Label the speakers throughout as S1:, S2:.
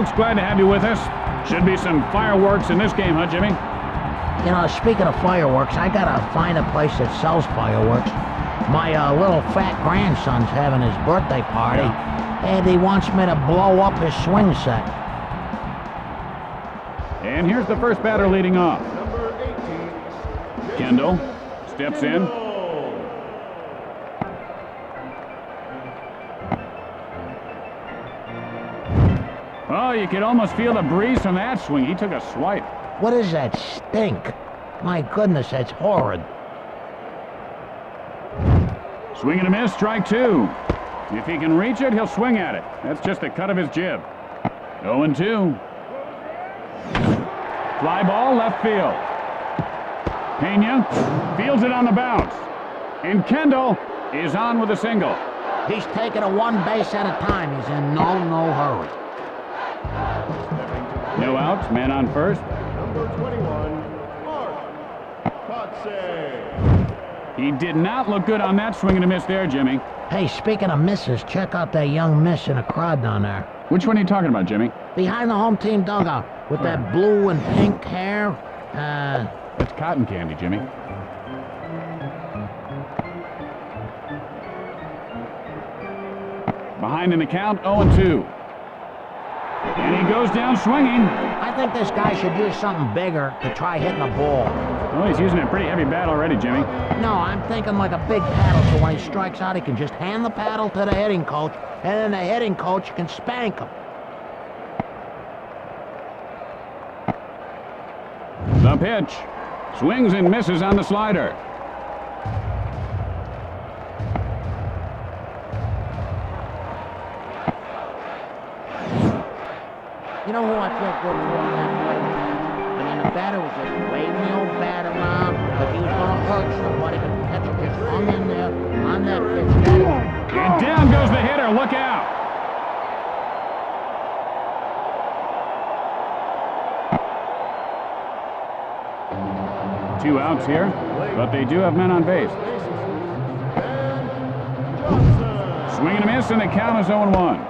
S1: Glad to have you with us. Should be some fireworks in this game, huh, Jimmy?
S2: You know, speaking of fireworks, I gotta find a place that sells fireworks. My little fat grandson's having his birthday party, and he wants me to blow up his swing set.
S1: And here's the first batter leading off. Kendall steps in. Oh, you could almost feel the breeze from that swing. He took a swipe.
S2: What is that stink? My goodness, that's horrid.
S1: Swing and a miss, strike two. If he can reach it, he'll swing at it. That's just the cut of his jib. 0-2. Fly ball, left field. Pena fields it on the bounce. And Kendall is on with a single.
S2: He's taking a one base at a time. He's in no hurry.
S1: No outs, man on first.
S3: Number 21, Mark Kotsay.
S1: He did not look good on that swing and a miss there, Jimmy.
S2: Hey, speaking of misses, check out that young miss in the crowd down there.
S1: Which one are you talking about, Jimmy?
S2: Behind the home team dugout, with that blue and pink hair.
S1: That's cotton candy, Jimmy. Behind in the count, 0-2. And he goes down swinging.
S2: I think this guy should use something bigger to try hitting the ball.
S1: Well, he's using a pretty heavy bat already, Jimmy.
S2: No, I'm thinking like a big paddle, so when he strikes out, he can just hand the paddle to the hitting coach, and then the hitting coach can spank him.
S1: The pitch. Swings and misses on the slider.
S2: You know who I feel good for on that play? I mean, the batter was just waving the old bat around, but he was going to hurt somebody, but the catcher just hung in there on that pitch.
S1: And down goes the hitter. Look out. Two outs here, but they do have men on base. Swing and a miss, and the count is 0-1.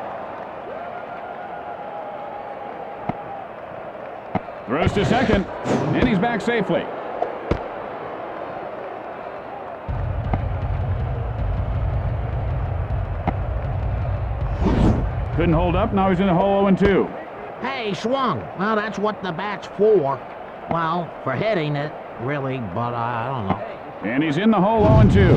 S1: Throws to second, and he's back safely. Couldn't hold up, now he's in the hole 0-2.
S2: Hey, he swung. Well, that's what the bat's for. Well, for hitting it, really, but I don't know.
S1: And he's in the hole 0-2.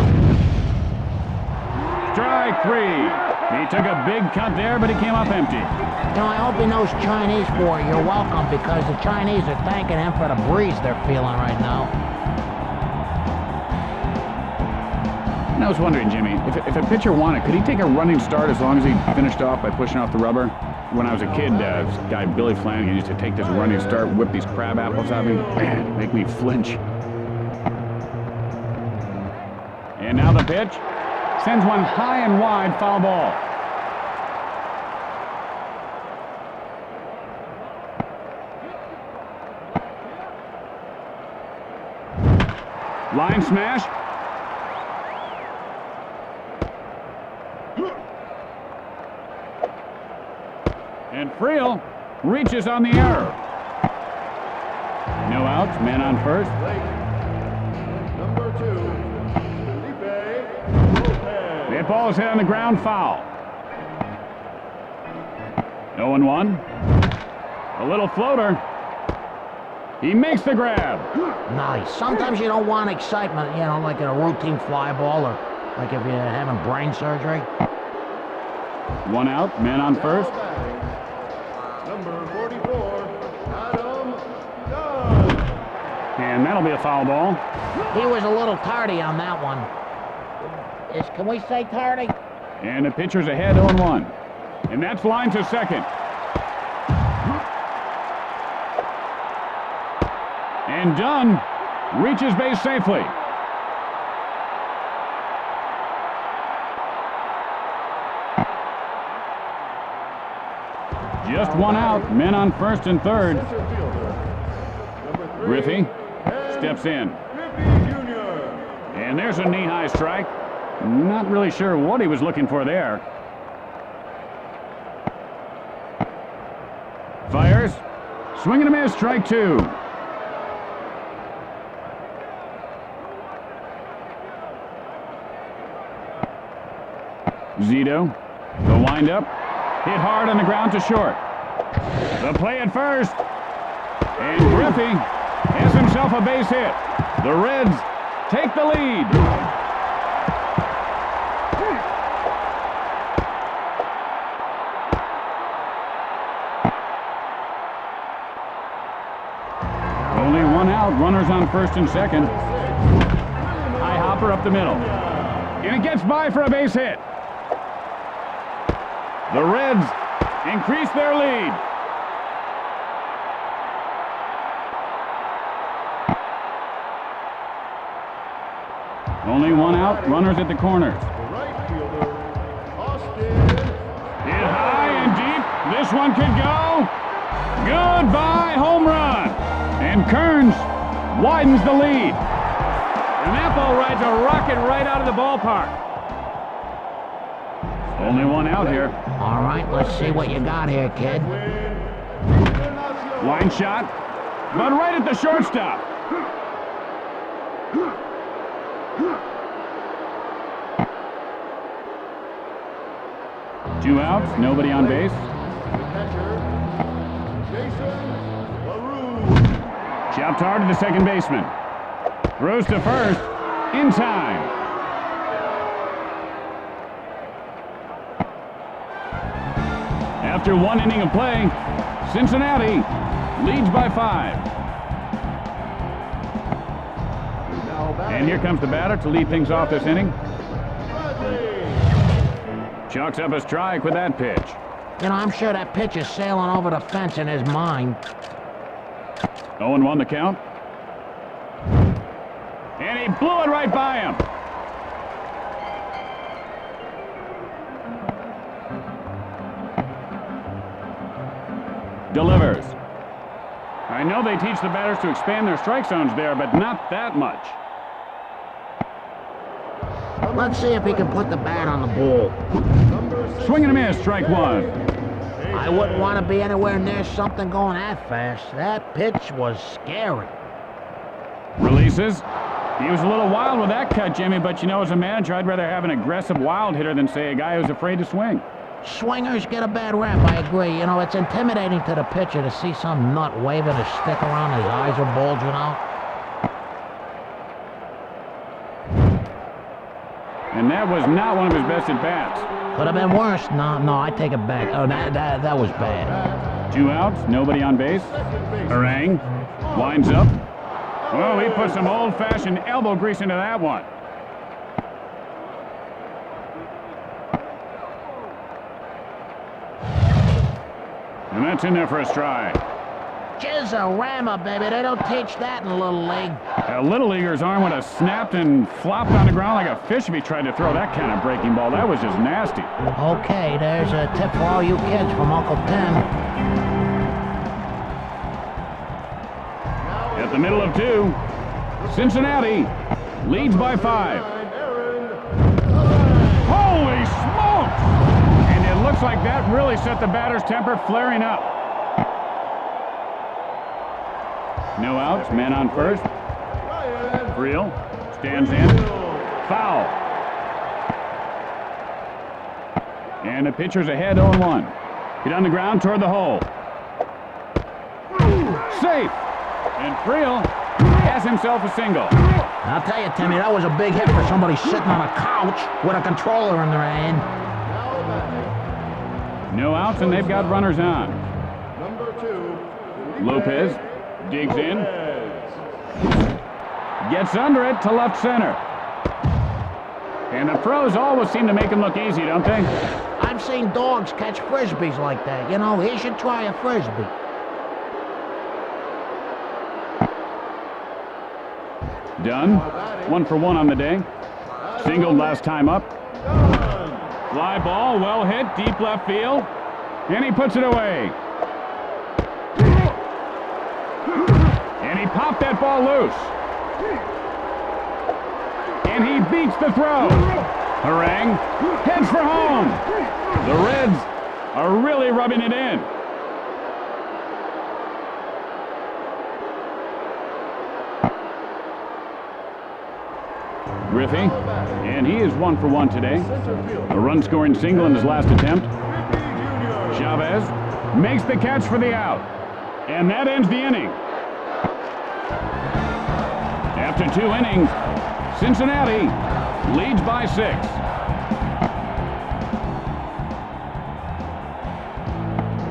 S1: Strike three. He took a big cut there, but he came up empty.
S2: You know, I hope he knows Chinese for it. You're welcome, because the Chinese are thanking him for the breeze they're feeling right now.
S1: And I was wondering, Jimmy, if a pitcher wanted, could he take a running start as long as he finished off by pushing off the rubber? When I was a kid, this guy Billy Flanagan used to take this running start, whip these crab apples at me, man, make me flinch. And now the pitch. Sends one high and wide, foul ball. Line smash. And Friel reaches on the error. No outs, man on first.
S3: Number 2,
S1: That ball is hit on the ground, foul. 0-1. A little floater. He makes the grab.
S2: Nice. Sometimes you don't want excitement, you know, like in a routine fly ball, or like if you're having brain surgery.
S1: One out, man on first.
S3: Number 44, Adam Dunn.
S1: And that'll be a foul ball.
S2: He was a little tardy on that one. Can we say tardy?
S1: And the pitcher's ahead 0-1. And that's line to second. And Dunn reaches base safely. Just one out, men on first and third. Griffey steps in. And there's a knee-high strike. Not really sure what he was looking for there. Fires. Swing and a miss, strike two. Zito. The windup. Hit hard on the ground to short. The play at first. And Griffey has himself a base hit. The Reds take the lead. Only one out. Runners on first and second. High hopper up the middle. And it gets by for a base hit. The Reds increase their lead. Only one out. Runners at the corners.
S3: Right fielder, Austin.
S1: Hit high and deep. This one could go. Goodbye, home run. And Kearns widens the lead.
S4: And that ball rides a rocket right out of the ballpark.
S1: Only one out here.
S2: All right, let's see what you got here, kid.
S1: Line shot, but right at the shortstop. Two outs, nobody on base. Chopped hard to the second baseman. Throws to first, in time. After one inning of play, Cincinnati leads by 5. And here comes the batter to lead things off this inning. Chalks up a strike with that pitch.
S2: You know, I'm sure that pitch is sailing over the fence in his mind.
S1: 0-1 the count. And he blew it right by him. Delivers. I know they teach the batters to expand their strike zones there, but not that much.
S2: Let's see if he can put the bat on the ball.
S1: Swing and a miss, strike one.
S2: I wouldn't want to be anywhere near something going that fast. That pitch was scary.
S1: Releases. He was a little wild with that cut, Jimmy, but you know, as a manager, I'd rather have an aggressive wild hitter than, say, a guy who's afraid to swing.
S2: Swingers get a bad rap, I agree. You know, it's intimidating to the pitcher to see some nut waving his stick around, his eyes are bulging out.
S1: And that was not one of his best at-bats.
S2: Could have been worse. No, I take it back. Oh, that was bad.
S1: 2 outs, nobody on base. Harang winds up. Well, he put some old-fashioned elbow grease into that one. And that's in there for a strike.
S2: Jizzarama, baby. They don't teach that in Little League.
S1: A Little Leaguer's arm would have snapped and flopped on the ground like a fish if he tried to throw that kind of breaking ball. That was just nasty.
S2: Okay, there's a tip for all you kids from Uncle Tim.
S1: At the middle of 2, Cincinnati leads by 5. Holy smokes! And it looks like that really set the batter's temper flaring up. No outs, man on first. Friel stands in. Foul. And the pitcher's ahead 0-1. Hit on the ground toward the hole. Safe. And Friel has himself a single.
S2: I'll tell you, Timmy, that was a big hit for somebody sitting on a couch with a controller in their hand.
S1: No outs, and they've got runners on.
S3: Number 2,
S1: Lopez digs in. Gets under it to left center. And the pros always seem to make him look easy, don't they?
S2: I've seen dogs catch frisbees like that. You know, he should try a frisbee.
S1: Done. 1 for 1 on the day. Singled last time up. Fly ball, well hit, deep left field. And he puts it away. And he popped that ball loose. And he beats the throw. Harang heads for home. The Reds are really rubbing it in. Griffey, and he is 1 for 1 today. A run-scoring single in his last attempt. Chavez makes the catch for the out, and that ends the inning. After 2 innings, Cincinnati leads by 6.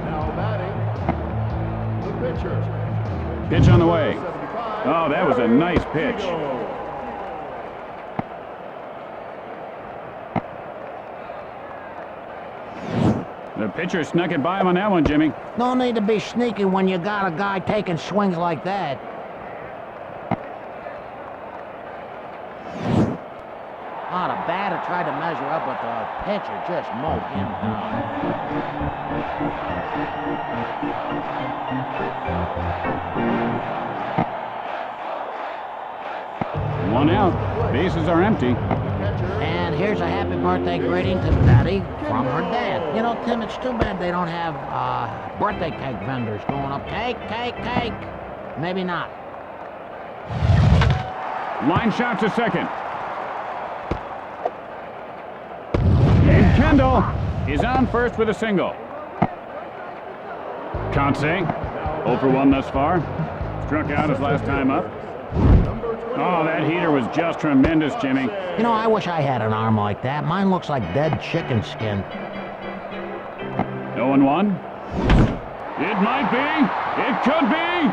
S3: Now batting, the pitcher.
S1: Pitch on the way. Oh, that was a nice pitch. The pitcher snuck it by him on that one, Jimmy.
S2: No need to be sneaky when you got a guy taking swings like that. Oh, the batter tried to measure up, but the pitcher just mowed him down.
S1: 1 out. Bases are empty.
S2: And here's a happy birthday greeting to Betty from her dad. You know, Tim, it's too bad they don't have birthday cake vendors going up. Cake, cake, cake. Maybe not.
S1: Line shot to second. And Kendall is on first with a single. Conce, 0 for 1 thus far. Struck out his last time up. Oh, that heater was just tremendous, Jimmy.
S2: You know, I wish I had an arm like that. Mine looks like dead chicken skin.
S1: 0-1. It might be. It could be.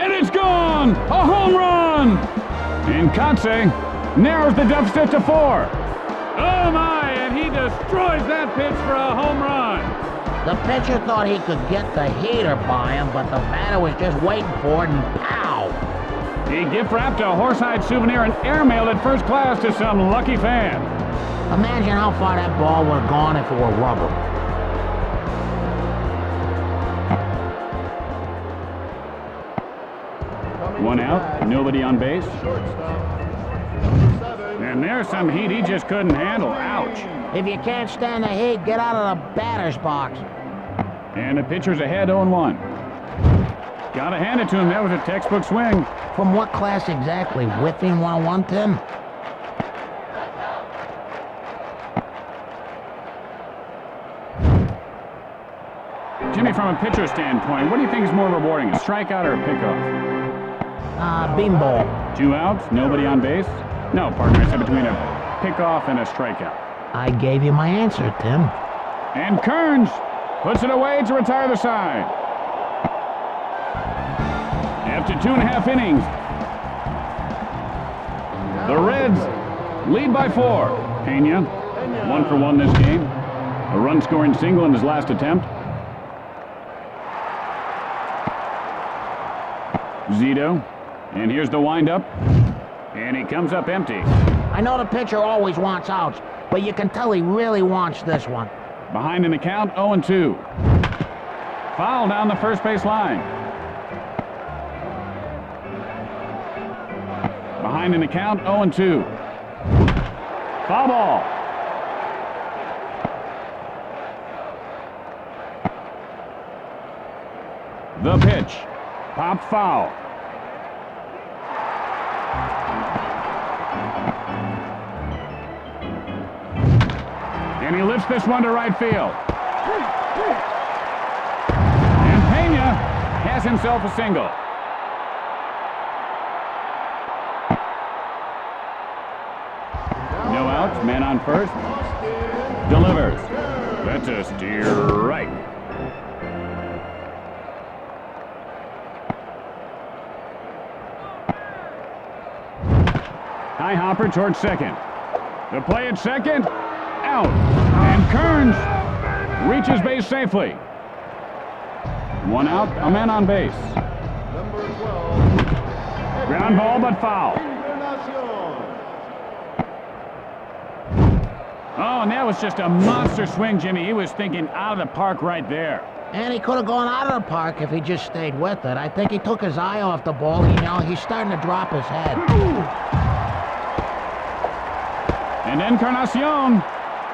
S1: And it's gone! A home run! And Conce narrows the deficit to 4.
S4: Oh my, and he destroys that pitch for a home run.
S2: The pitcher thought he could get the heater by him, but the batter was just waiting for it, and pow!
S1: He gift-wrapped a horsehide souvenir and airmailed it first class to some lucky fan.
S2: Imagine how far that ball would have gone if it were rubber.
S1: One out, nobody on base. And there's some heat he just couldn't handle. Ouch.
S2: If you can't stand the heat, get out of the batter's box.
S1: And the pitcher's ahead 0-1. Gotta hand it to him. That was a textbook swing.
S2: From what class exactly? Whiffing 101, Tim?
S1: Jimmy, from a pitcher standpoint, what do you think is more rewarding, a strikeout or a pickoff?
S2: Beanball.
S1: 2 outs, nobody on base? No, partner, I said between a pickoff and a strikeout.
S2: I gave you my answer, Tim.
S1: And Kearns puts it away to retire the side. After 2.5 innings, the Reds lead by 4. Pena, 1 for 1 this game. A run-scoring single in his last attempt. Zito, and here's the windup, and he comes up empty.
S2: I know the pitcher always wants outs, but you can tell he really wants this one.
S1: Behind in the count, 0-2. Foul down the first base line. Behind in the count, 0-2. Foul ball. The pitch. Pop foul. And he lifts this one to right field. And Pena has himself a single. No outs, man on first. Delivers. That's a steer right. High hopper towards second. The play at second. Out. And Kearns reaches base safely. 1 out, a man on base.
S3: Number 12.
S1: Ground ball, but foul. Oh, and that was just a monster swing, Jimmy. He was thinking out of the park right there.
S2: And he could have gone out of the park if he just stayed with it. I think he took his eye off the ball. You know, he's starting to drop his head.
S1: And Encarnacion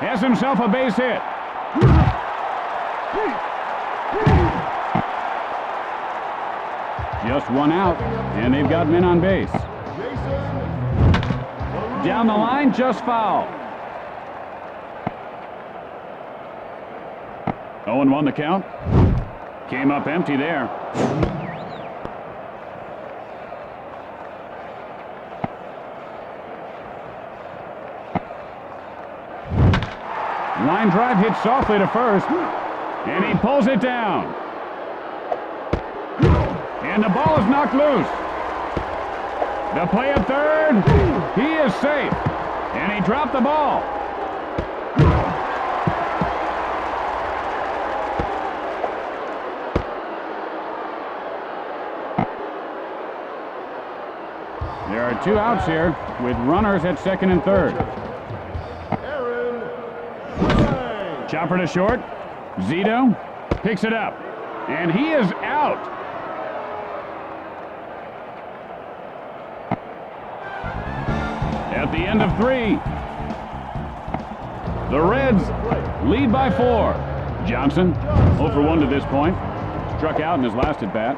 S1: has himself a base hit. Just 1 out, and they've got men on base. Down the line, just foul. 0-1 the count. Came up empty there. Line drive hit softly to first, and he pulls it down. And the ball is knocked loose. The play at third, he is safe, and he dropped the ball. There are 2 outs here with runners at second and third. Chopper to short. Zito picks it up, and he is out. At the end of 3, the Reds lead by 4. Johnson, 0 for 1 to this point. Struck out in his last at bat.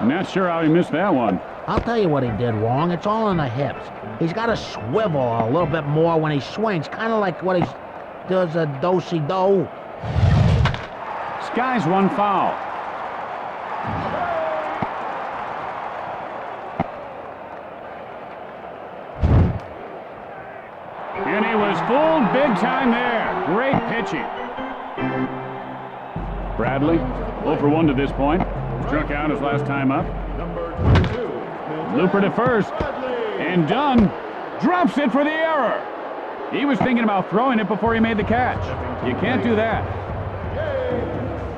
S1: Not sure how he missed that one.
S2: I'll tell you what he did wrong. It's all in the hips. He's got to swivel a little bit more when he swings, kind of like what he does a do-si-do.
S1: Skies 1 foul. And he was fooled big time there. Great pitching. Bradley, 0 for 1 to this point. Struck out his last time up.
S3: Number 22.
S1: Looper to first. And Dunn drops it for the error. He was thinking about throwing it before he made the catch. You can't do that.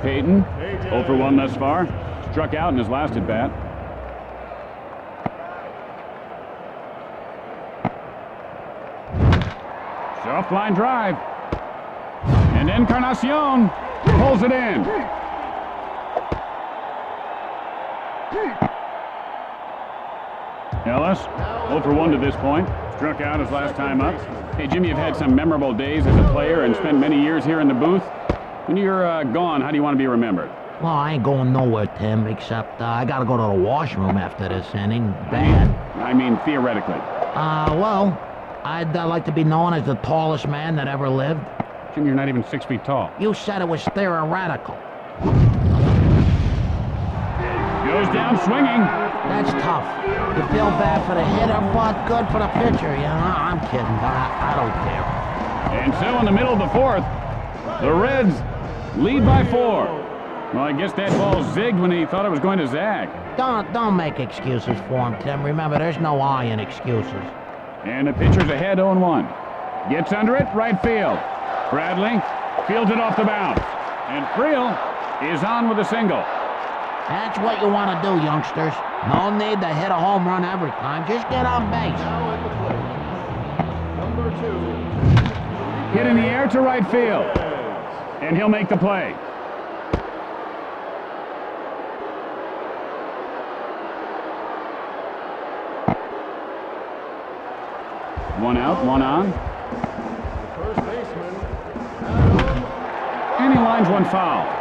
S1: Peyton, 0 for 1 thus far. Struck out in his last at bat. Soft line drive. And Encarnacion pulls it in. Ellis, 0 for 1 to this point. Struck out his last time up. Hey, Jimmy, you've had some memorable days as a player and spent many years here in the booth. When you're gone, how do you want to be remembered?
S2: Well, I ain't going nowhere, Tim, except I got to go to the washroom after this inning. Bad.
S1: I mean, theoretically.
S2: Well, I'd like to be known as the tallest man that ever lived.
S1: Jimmy, you're not even 6 feet tall.
S2: You said it was theoretical.
S1: Goes down swinging.
S2: That's tough. You feel bad for the hitter, but good for the pitcher, you know? I'm kidding, but I don't care.
S1: And so in the middle of the 4th, the Reds lead by 4. Well, I guess that ball zigged when he thought it was going to zag.
S2: Don't make excuses for him, Tim. Remember, there's no I in excuses.
S1: And the pitcher's ahead 0-1. Gets under it, right field. Bradley fields it off the bounce. And Friel is on with a single.
S2: That's what you want to do, youngsters. No need to hit a home run every time. Just get on base.
S3: Now at the plate. Number 2.
S1: Hit in the air to right field. And he'll make the play. One out, one on.
S3: First baseman.
S1: And he lines one foul.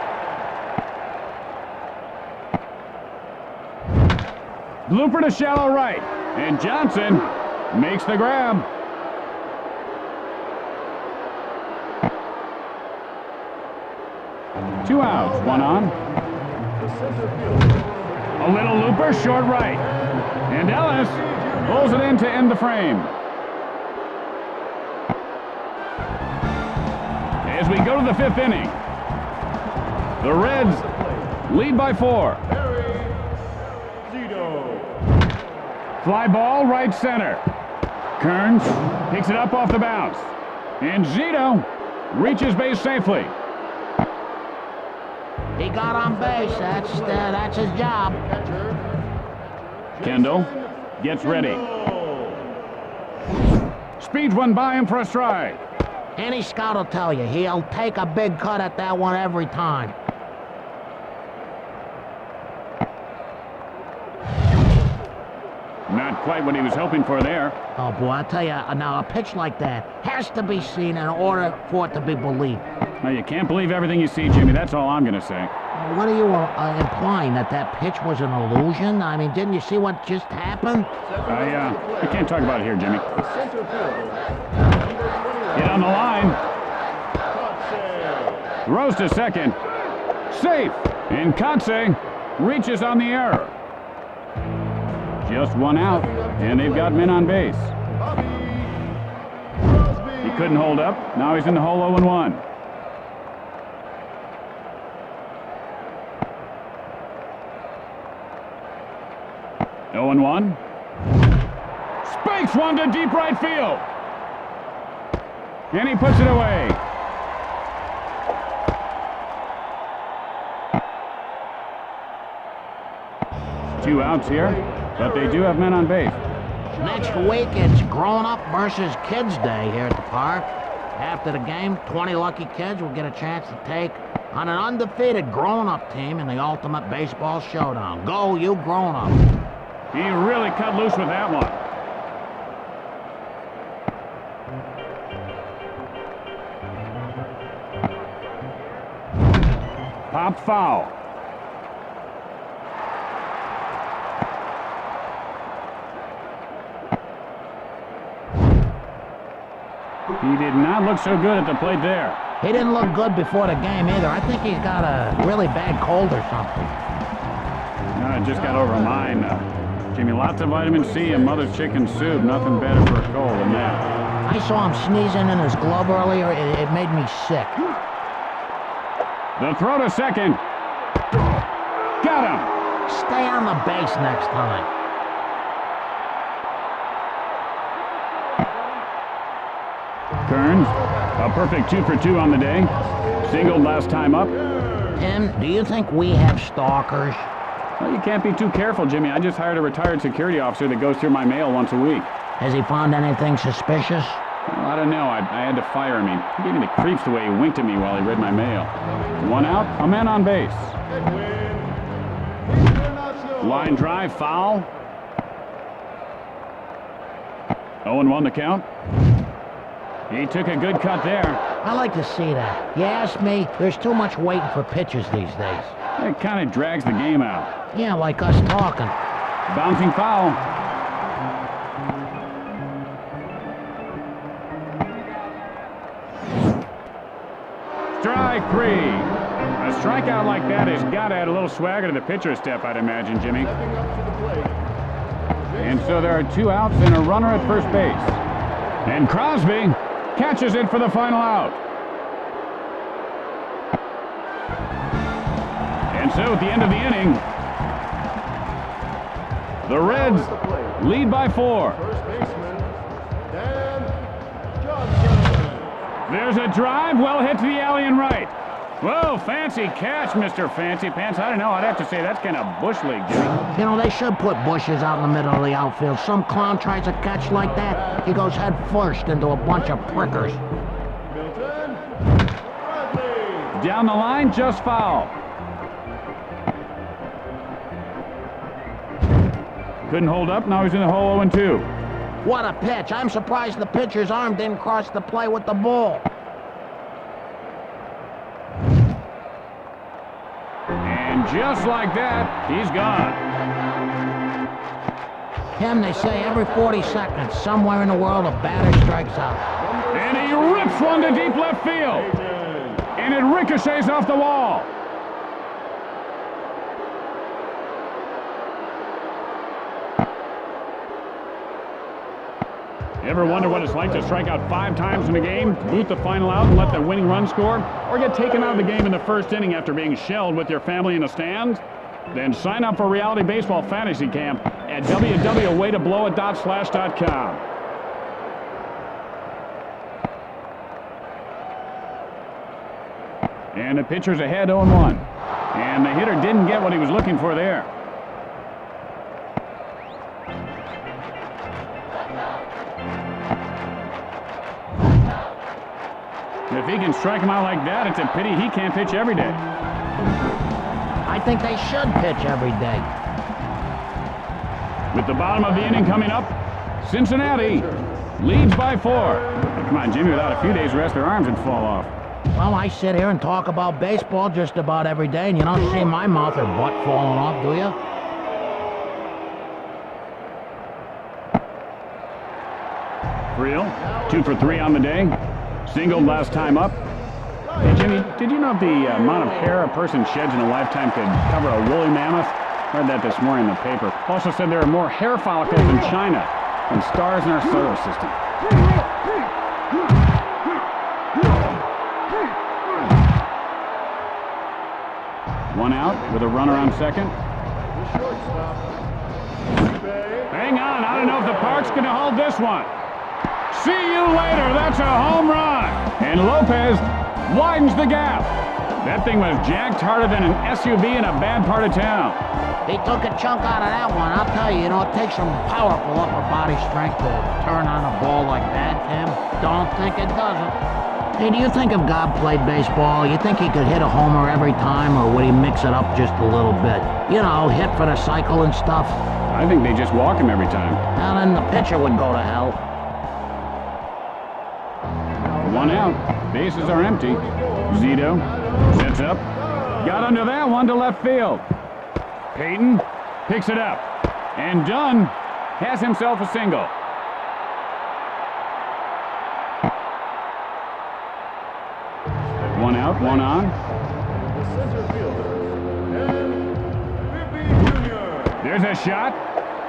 S1: Blooper to shallow right. And Johnson makes the grab. Two outs, one on. A little looper, short right. And Ellis pulls it in to end the frame. As we go to the 5th inning, the Reds lead by 4. Fly ball, right center. Kearns picks it up off the bounce. And Zito reaches base safely.
S2: He got on base. That's his job.
S1: Kendall gets ready. Speeds one by him for a strike.
S2: Any scout will tell you, he'll take a big cut at that one every time.
S1: Not quite what he was hoping for there.
S2: Oh, boy, I tell you, now a pitch like that has to be seen in order for it to be believed.
S1: Well, you can't believe everything you see, Jimmy. That's all I'm going to say.
S2: What are you implying, that pitch was an illusion? I mean, didn't you see what just happened?
S1: I can't talk about it here, Jimmy.
S3: The center fielder,
S1: Get on the line.
S3: Kotze.
S1: Throws to second. Safe. And Kotze reaches on the error. Just one out, and they've got men on base.
S3: Bobby Crosby.
S1: He couldn't hold up. Now he's in the hole 0-1. Oh and 1. Spikes one to deep right field. And he puts it away. Two outs here, but they do have men on base.
S2: Next week, it's grown-up versus kids day here at the park. After the game, 20 lucky kids will get a chance to take on an undefeated grown-up team in the ultimate baseball showdown. Go, you grown-up.
S1: He really cut loose with that one. Pop foul. He did not look so good at the plate there.
S2: He didn't look good before the game either. I think he's got a really bad cold or something.
S1: No, it just got over mine. Jimmy, lots of vitamin C and mother's chicken soup. Nothing better for a cold than that.
S2: I saw him sneezing in his glove earlier. It made me sick.
S1: The throw to second. Got him.
S2: Stay on the base next time.
S1: Kearns, a perfect 2 for 2 on the day. Singled last time up.
S2: Tim, do you think we have stalkers?
S1: Well, you can't be too careful, Jimmy. I just hired a retired security officer that goes through my mail once a week.
S2: Has he found anything suspicious?
S1: Well, I don't know. I had to fire him. He gave me the creeps the way he winked at me while he read my mail. One out, a man on base. Line drive, foul. 0-1 the count. He took a good cut there.
S2: I like to see that. You ask me, there's too much waiting for pitches these days.
S1: It kind of drags the game out.
S2: Yeah, like us talking.
S1: Bouncing foul. Strike 3. A strikeout like that has got to add a little swagger to the pitcher's step, I'd imagine, Jimmy.
S3: Stepping up to the plate.
S1: And so there are 2 outs and a runner at first base. And Crosby catches it for the final out. And so at the end of the inning, the Reds lead by 4.
S3: First baseman, Dan Johnson.
S1: There's a drive, well hit to the alley and right. Whoa, fancy catch, Mr. Fancy Pants. I don't know, I'd have to say that's kind of bush league, Jimmy.
S2: You know, they should put bushes out in the middle of the outfield. Some clown tries a catch like that, he goes head first into a bunch of prickers.
S3: Milton Bradley.
S1: Down the line, just foul. Couldn't hold up, now he's in the hole 0-2.
S2: What a pitch. I'm surprised the pitcher's arm didn't cross the plate with the ball.
S1: And just like that, he's gone.
S2: Tim, they say every 40 seconds, somewhere in the world, a batter strikes out.
S1: And he rips one to deep left field. And it ricochets off the wall. Ever wonder what it's like to strike out 5 times in a game, boot the final out, and let the winning run score? Or get taken out of the game in the first inning after being shelled with your family in the stands? Then sign up for Reality Baseball Fantasy Camp at www.waytoblowit.slash.com. And the pitcher's ahead 0-1. And the hitter didn't get what he was looking for there. If he can strike him out like that, it's a pity he can't pitch every day.
S2: I think they should pitch every day.
S1: With the bottom of the inning coming up, Cincinnati leads by 4. Come on, Jimmy, without a few days rest, their arms would fall off.
S2: Well, I sit here and talk about baseball just about every day, and you don't see my mouth or butt falling off, do you?
S1: Real, 2 for 3 on the day. Singled last time up. Hey, Jimmy, did you know the amount of hair a person sheds in a lifetime could cover a woolly mammoth? Read that this morning in the paper. Also said there are more hair follicles in China than stars in our solar system. One out with a runner on second. Hang on, I don't know if the park's going to hold this one. See you later, that's a home run. And Lopez widens the gap. That thing was jacked harder than an SUV in a bad part of town.
S2: He took a chunk out of that one. I'll tell you, it takes some powerful upper body strength to turn on a ball like that, Tim. Don't think it doesn't. Hey, do you think if God played baseball, you think he could hit a homer every time, or would he mix it up just a little bit? You know, hit for the cycle and stuff.
S1: I think they just walk him every time.
S2: Well, then the pitcher would go to hell.
S1: One out. Bases are empty. Zito sets up. Got under that one to left field. Peyton picks it up. And Dunn has himself a single. One out, one on.
S3: The center fielder, and Griffey Jr.
S1: There's a shot,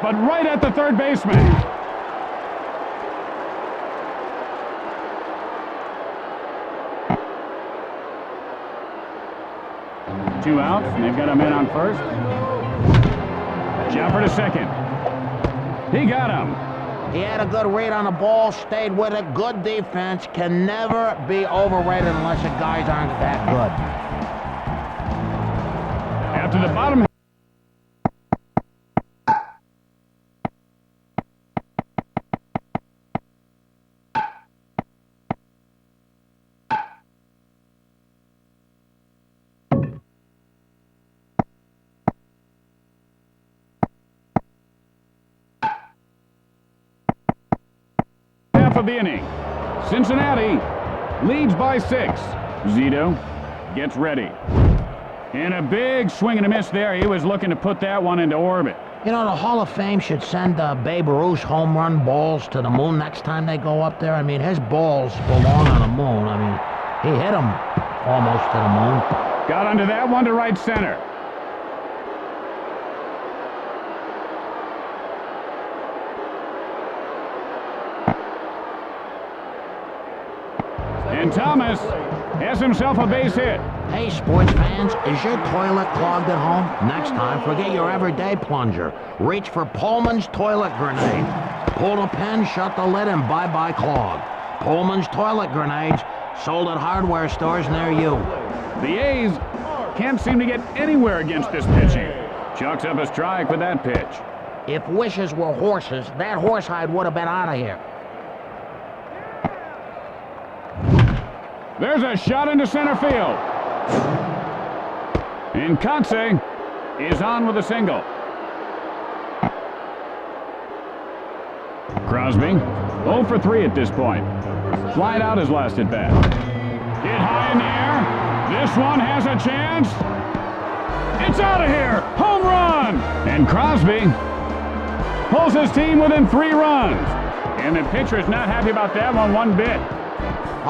S1: but right at the third baseman. Two outs, and they've got a man on first. Jumper to second. He got him.
S2: He had a good read on the ball, stayed with it, good defense. Can never be overrated unless the guys aren't that good.
S1: After the bottom. Of the inning. Cincinnati leads by 6. Zito gets ready. And a big swing and a miss there. He was looking to put that one into orbit.
S2: You know, the Hall of Fame should send Babe Ruth's home run balls to the moon next time they go up there. I mean, his balls belong on the moon. I mean, he hit them almost to the moon.
S1: Got under that one to right center. And Thomas has himself a base hit.
S2: Hey, sports fans, is your toilet clogged at home? Next time, forget your everyday plunger. Reach for Pullman's Toilet Grenade. Pull the pin, shut the lid, and bye-bye clog. Pullman's Toilet Grenades, sold at hardware stores near you.
S1: The A's can't seem to get anywhere against this pitching. Chucks up a strike with that pitch.
S2: If wishes were horses, that horsehide would have been out of here.
S1: There's a shot into center field. And Conce is on with a single. Crosby, 0 for 3 at this point. Flied out his last at bat. Hit high in the air. This one has a chance. It's out of here. Home run. And Crosby pulls his team within 3 runs. And the pitcher is not happy about that one bit.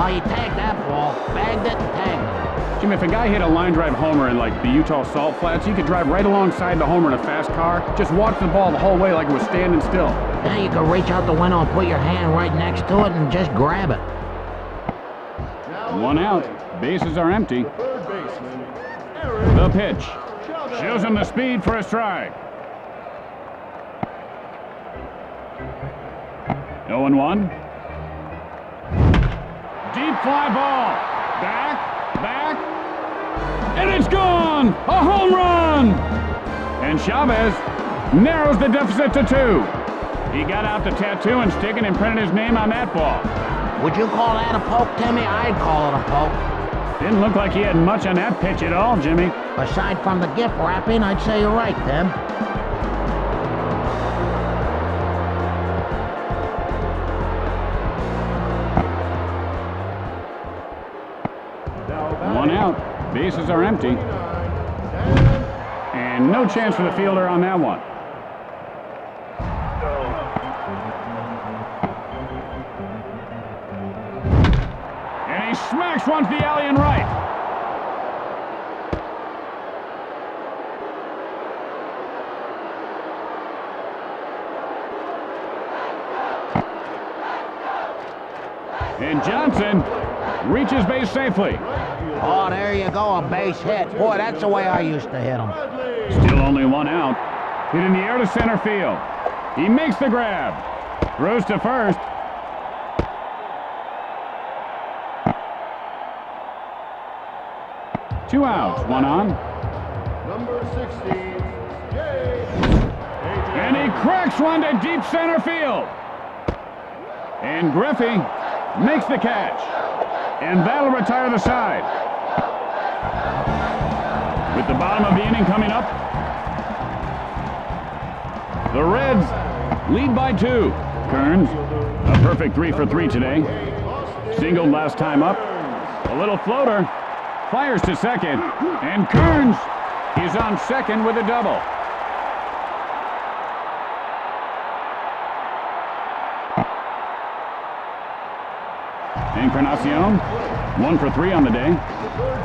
S2: Oh, he tagged that ball, bagged it, and tagged it.
S1: Jimmy, if a guy hit a line drive homer in like the Utah Salt Flats, you could drive right alongside the homer in a fast car, just watch the ball the whole way like it was standing still.
S2: Now you can reach out the window and put your hand right next to it and just grab it.
S1: One out. Bases are empty.
S3: Third baseman,
S1: The pitch. Shows him the speed for a strike. 0-1. Deep fly ball. Back, and it's gone! A home run! And Chavez narrows the deficit to 2. He got out the tattoo and stick and printed his name on that ball.
S2: Would you call that a poke, Timmy? I'd call it a poke.
S1: Didn't look like he had much on that pitch at all, Jimmy.
S2: Aside from the gift wrapping, I'd say you're right, Tim.
S1: One out. Bases are empty. And no chance for the fielder on that one. And he smacks one to the alley and right. And Johnson reaches base safely.
S2: Oh, there you go, a base hit. Boy, that's the way I used to hit them.
S1: Still only one out. Hit in the air to center field. He makes the grab. Throws to first. Two outs, one on.
S3: Number 16, Jay.
S1: And he cracks one to deep center field. And Griffey makes the catch. And that'll retire the side. With the bottom of the inning coming up, the Reds lead by 2. Kearns, a perfect 3 for 3 today. Singled last time up. A little floater. Fires to second. And Kearns is on second with a double. Encarnacion, 1 for 3 on the day.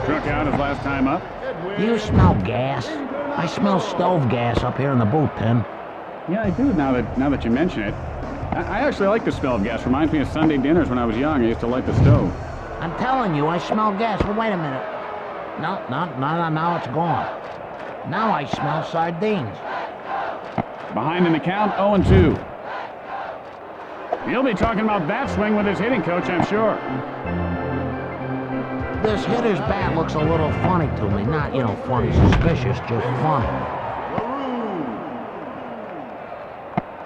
S1: Struck out his last time up.
S2: Do you smell gas? I smell stove gas up here in the booth, Tim.
S1: Yeah, I do now that you mention it. I actually like the smell of gas. Reminds me of Sunday dinners when I was young. I used to light the stove.
S2: I'm telling you, I smell gas. Well, wait a minute. No, now it's gone. Now I smell sardines.
S1: Behind in the count, 0-2. He'll be talking about that swing with his hitting coach, I'm sure.
S2: This hitter's bat looks a little funny to me. Not, funny, suspicious, just funny.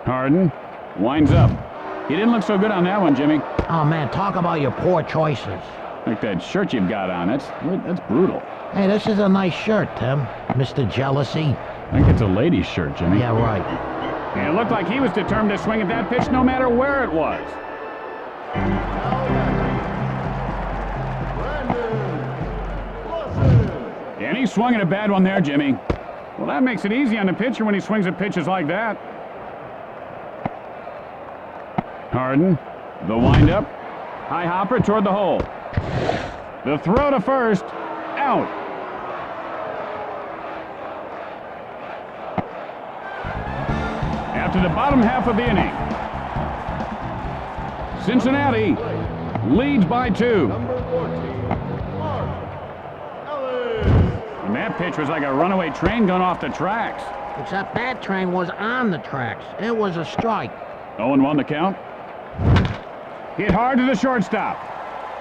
S1: Harden winds up. He didn't look so good on that one, Jimmy.
S2: Oh, man, talk about your poor choices.
S1: Like that shirt you've got on. That's brutal.
S2: Hey, this is a nice shirt, Tim. Mr. Jealousy.
S1: I think it's a lady's shirt, Jimmy.
S2: Yeah, right.
S1: And it looked like he was determined to swing at that pitch no matter where it was. And he swung at a bad one there, Jimmy. Well, that makes it easy on the pitcher when he swings at pitches like that. Harden, the windup. High hopper toward the hole. The throw to first. Out. After the bottom half of the inning, Cincinnati leads by 2.
S3: Number 14, Mark Ellis.
S1: And that pitch was like a runaway train going off the tracks.
S2: Except that train was on the tracks. It was a strike.
S1: 0-1 the count. Hit hard to the shortstop.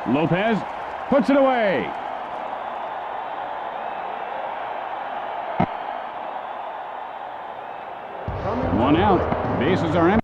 S1: Lopez puts it away. One out. Bases are empty.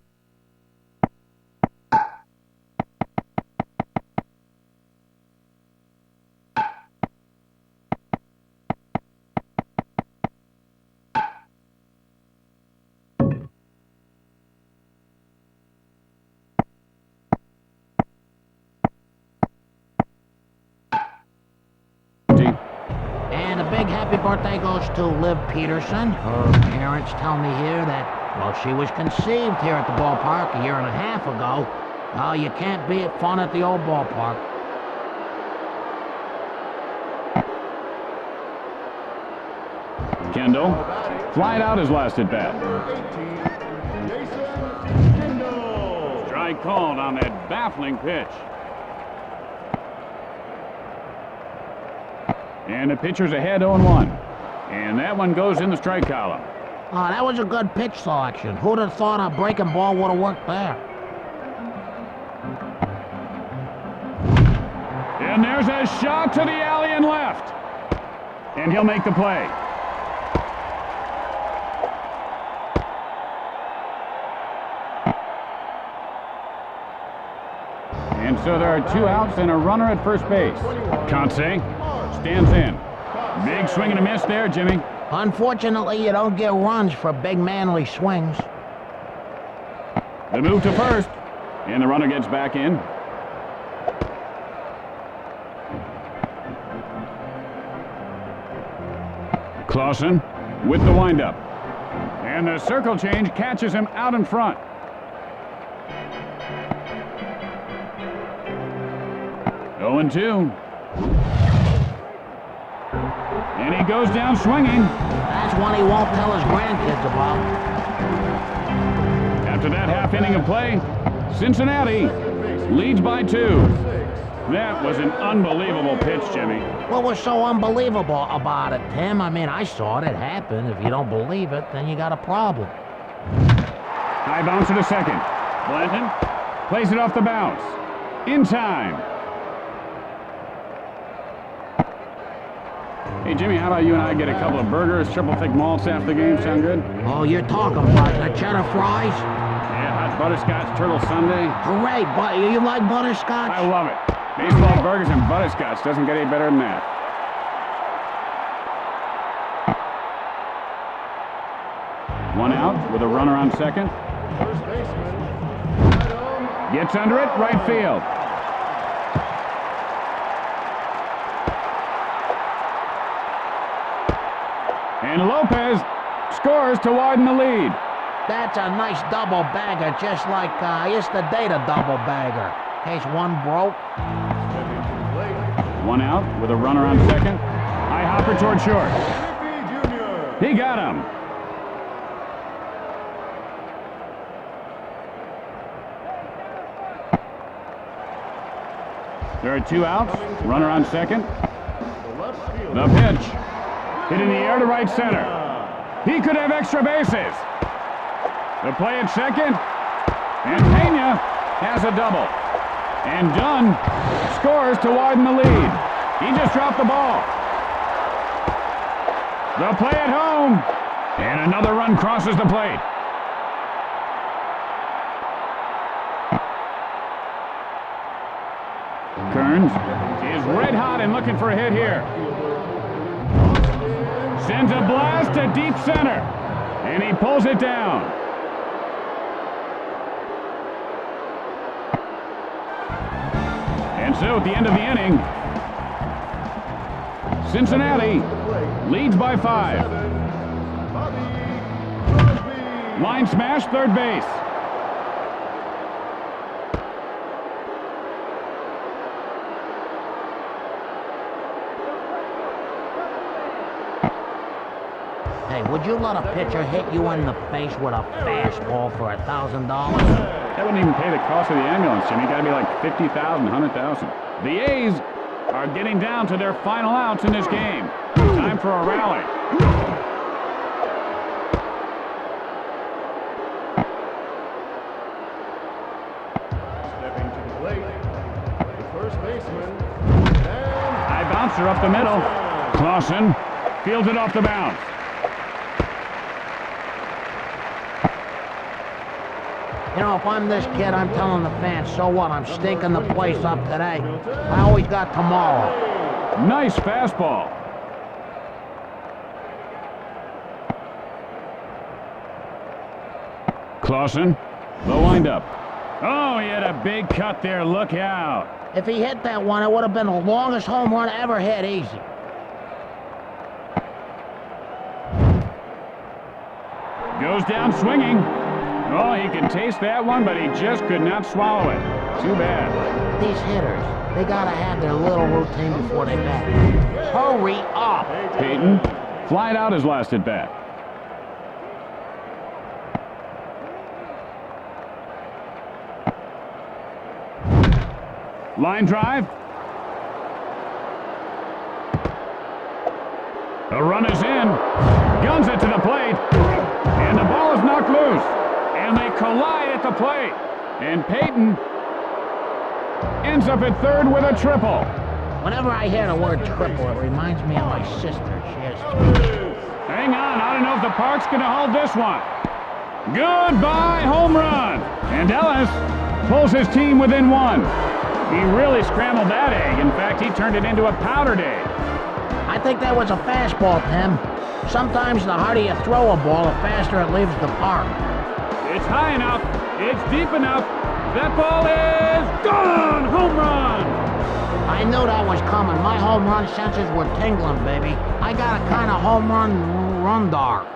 S2: And a big happy birthday goes to Liv Peterson. Her parents tell me here that, well, she was conceived here at the ballpark a year and a half ago. Oh, you can't beat fun at the old ballpark.
S1: Kendall flied out his last at bat. Strike called on that baffling pitch. And the pitcher's ahead 0-1. And that one goes in the strike column.
S2: Oh, that was a good pitch selection. Who'd have thought a breaking ball would have worked there?
S1: And there's a shot to the alley and left. And he'll make the play. And so there are 2 outs and a runner at first base. Conce stands in. Big swing and a miss there, Jimmy.
S2: Unfortunately, you don't get runs for big manly swings.
S1: The move to first. And the runner gets back in. Clausen with the windup. And the circle change catches him out in front. Oh, 0-2. And he goes down swinging.
S2: That's one he won't tell his grandkids about.
S1: After that half inning of play, Cincinnati leads by 2. That was an unbelievable pitch, Jimmy.
S2: What was so unbelievable about it, Tim? I mean, I saw it. It happened. If you don't believe it, then you got a problem.
S1: High bouncer to second. Blanton plays it off the bounce. In time. Hey, Jimmy, how about you and I get a couple of burgers, triple thick malts after the game? Sound good?
S2: Oh, you're talking about the cheddar fries?
S1: Yeah, hot butterscotch turtle sundae.
S2: Hooray, but you like butterscotch?
S1: I love it. Baseball burgers and butterscotch doesn't get any better than that. One out with a runner on second.
S3: First baseman.
S1: Gets under it, right field. And Lopez scores to widen the lead.
S2: That's a nice double bagger, just like I used to date a double bagger. In case one broke.
S3: Stepping to the plate.
S1: One out with a runner on second. High hopper toward short.
S3: Griffey Jr.
S1: He got him. There are 2 outs. Runner on second.
S3: The left fielder.
S1: The pitch. Hit in the air to right center. He could have extra bases. The play at second. And Pena has a double. And Dunn scores to widen the lead. He just dropped the ball. The play at home. And another run crosses the plate. Kearns is red hot and looking for a hit here. Sends a blast to deep center. And he pulls it down. And so at the end of the inning, Cincinnati leads by 5. Line smash, third base.
S2: Hey, would you let a pitcher hit you in the face with a fastball for $1,000?
S1: That wouldn't even pay the cost of the ambulance, Jimmy. Got to be like 50,000, 100,000. The A's are getting down to their final outs in this game. Time for a rally.
S3: Stepping to the plate. The first baseman. And
S1: High bouncer up the middle. Clausen fields it off the bounce.
S2: You know, if I'm this kid, I'm telling the fans, so what? I'm stinking the place up today. I always got tomorrow.
S1: Nice fastball. Clausen, the windup. Oh, he had a big cut there. Look out.
S2: If he hit that one, it would have been the longest home run ever hit, easy.
S1: Goes down swinging. Oh, he could taste that one, but he just could not swallow it. Too bad.
S2: These hitters, they gotta have their little routine before they bat. Hurry up!
S1: Peyton flied out his last at bat. Line drive. The run is in. Guns it to the plate. And the ball is knocked loose. And they collide at the plate. And Peyton ends up at third with a triple.
S2: Whenever I hear the word triple, it reminds me of my sister. She has 3.
S1: Hang on, I don't know if the park's going to hold this one. Goodbye home run. And Ellis pulls his team within 1. He really scrambled that egg. In fact, he turned it into a powdered egg.
S2: I think that was a fastball, Tim. Sometimes the harder you throw a ball, the faster it leaves the park.
S4: It's high enough. It's deep enough. That ball is gone. Home run.
S2: I knew that was coming. My home run senses were tingling, baby. I got a kind of home run dog.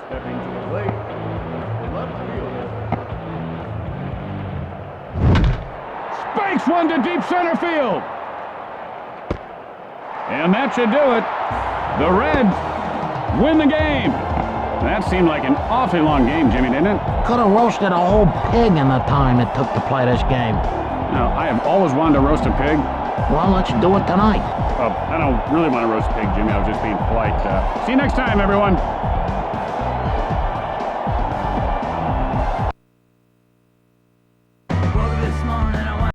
S3: Stepping to the plate, left fielder.
S1: Spikes one to deep center field. And that should do it. The Reds win the game. That seemed like an awfully long game, Jimmy, didn't it?
S2: Could have roasted a whole pig in the time it took to play this game.
S1: Now, I have always wanted to roast a pig.
S2: Well, let's do it tonight.
S1: I don't really want to roast a pig, Jimmy. I was just being polite. See you next time, everyone.